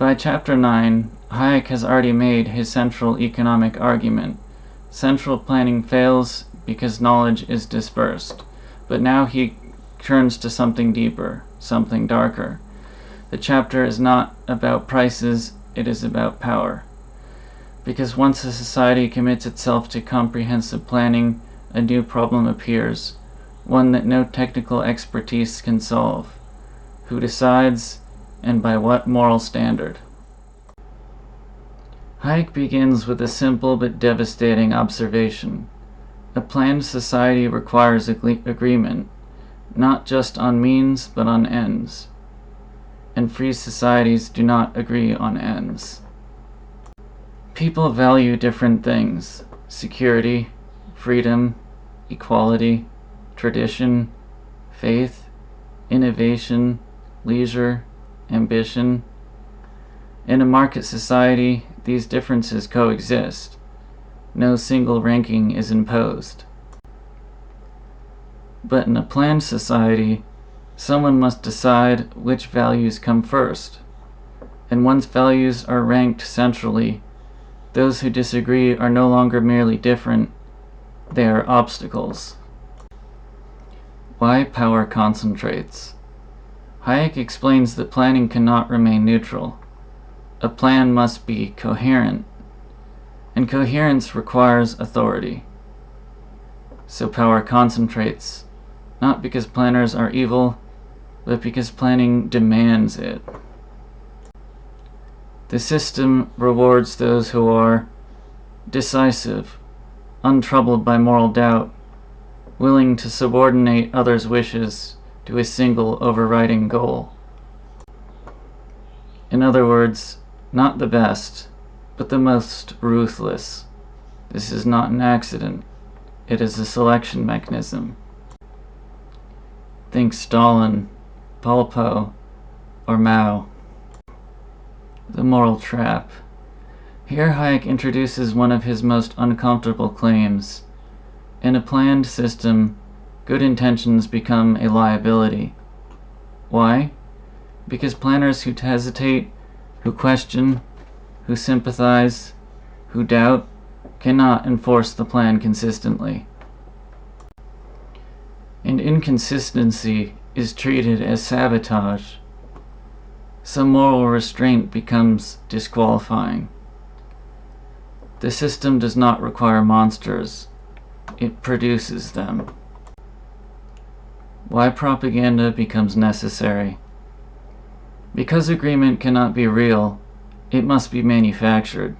By chapter 9, Hayek has already made his central economic argument. Central planning fails because knowledge is dispersed. But now he turns to something deeper, something darker. The chapter is not about prices, it is about power. Because once a society commits itself to comprehensive planning, a new problem appears, one that no technical expertise can solve. Who decides, and by what moral standard? Hayek begins with a simple but devastating observation. A planned society requires agreement, not just on means but on ends. And free societies do not agree on ends. People value different things: security, freedom, equality, tradition, faith, innovation, leisure, ambition. In a market society, these differences coexist. No single ranking is imposed. But in a planned society, someone must decide which values come first. And once values are ranked centrally, those who disagree are no longer merely different, they are obstacles. Why power concentrates? Hayek explains that planning cannot remain neutral. A plan must be coherent, and coherence requires authority. So power concentrates, not because planners are evil, but because planning demands it. The system rewards those who are decisive, untroubled by moral doubt, willing to subordinate others' wishes to a single overriding goal. In other words, not the best, but the most ruthless. This is not an accident. It is a selection mechanism. Think Stalin, Pol Pot, or Mao. The moral trap. Here Hayek introduces one of his most uncomfortable claims. In a planned system, good intentions become a liability. Why? Because planners who hesitate, who question, who sympathize, who doubt, cannot enforce the plan consistently. And inconsistency is treated as sabotage. Some moral restraint becomes disqualifying. The system does not require monsters. It produces them. Why propaganda becomes necessary? Because agreement cannot be real, it must be manufactured.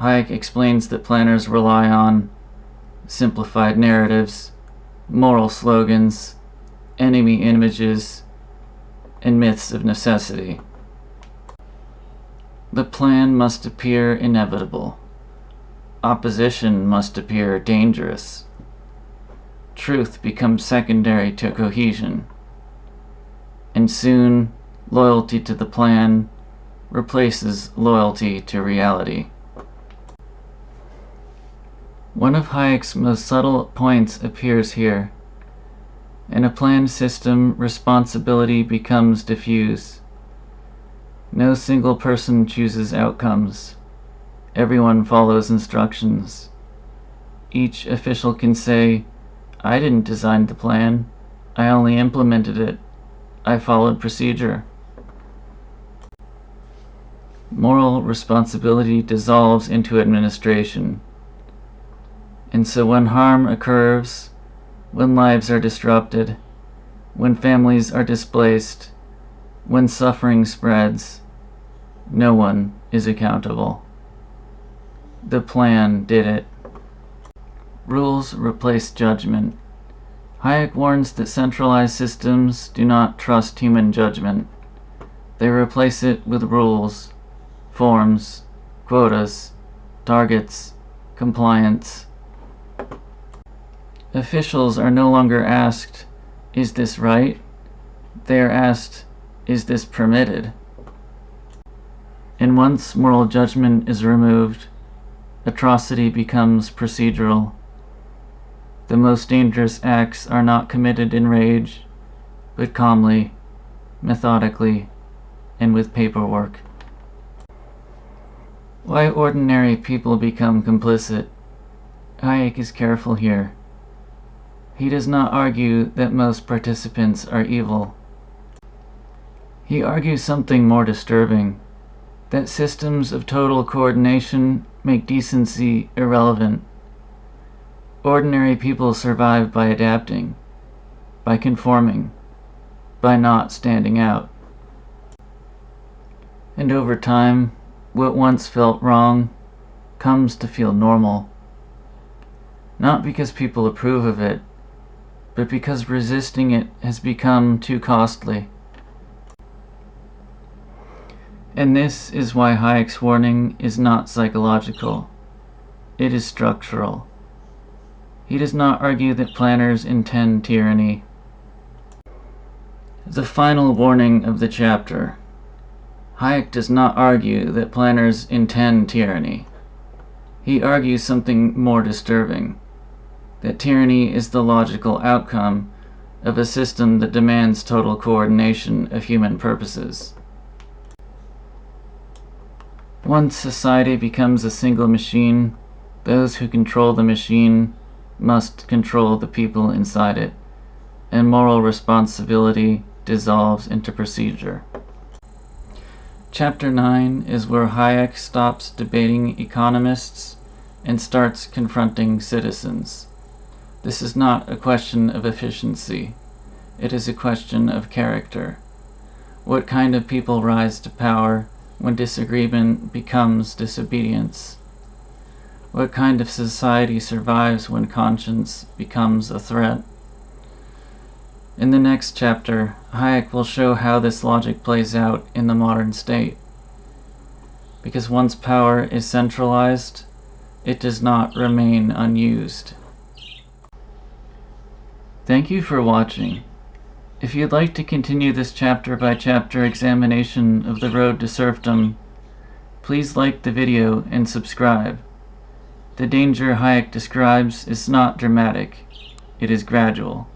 Hayek explains that planners rely on simplified narratives, moral slogans, enemy images, and myths of necessity. The plan must appear inevitable. Opposition must appear dangerous. Truth becomes secondary to cohesion. And soon, loyalty to the plan replaces loyalty to reality. One of Hayek's most subtle points appears here. In a planned system, responsibility becomes diffuse. No single person chooses outcomes. Everyone follows instructions. Each official can say, "I didn't design the plan. I only implemented it. I followed procedure." Moral responsibility dissolves into administration. And so when harm occurs, when lives are disrupted, when families are displaced, when suffering spreads, no one is accountable. The plan did it. Rules replace judgment. Hayek warns that centralized systems do not trust human judgment. They replace it with rules, forms, quotas, targets, compliance. Officials are no longer asked, "Is this right?" They are asked, "Is this permitted?" And once moral judgment is removed, atrocity becomes procedural. The most dangerous acts are not committed in rage, but calmly, methodically, and with paperwork. Why ordinary people become complicit. Hayek is careful here. He does not argue that most participants are evil. He argues something more disturbing, that systems of total coordination make decency irrelevant. Ordinary people survive by adapting, by conforming, by not standing out. And over time, what once felt wrong comes to feel normal. Not because people approve of it, but because resisting it has become too costly. And this is why Hayek's warning is not psychological. It is structural. He does not argue that planners intend tyranny. The final warning of the chapter. Hayek does not argue that planners intend tyranny. He argues something more disturbing, that tyranny is the logical outcome of a system that demands total coordination of human purposes. Once society becomes a single machine, those who control the machine must control the people inside it, and moral responsibility dissolves into procedure. Chapter 9 is where Hayek stops debating economists and starts confronting citizens. This is not a question of efficiency. It is a question of character. What kind of people rise to power when disagreement becomes disobedience? What kind of society survives when conscience becomes a threat? In the next chapter, Hayek will show how this logic plays out in the modern state. Because once power is centralized, it does not remain unused. Thank you for watching. If you'd like to continue this chapter-by-chapter examination of the road to serfdom, please like the video and subscribe. The danger Hayek describes is not dramatic, it is gradual.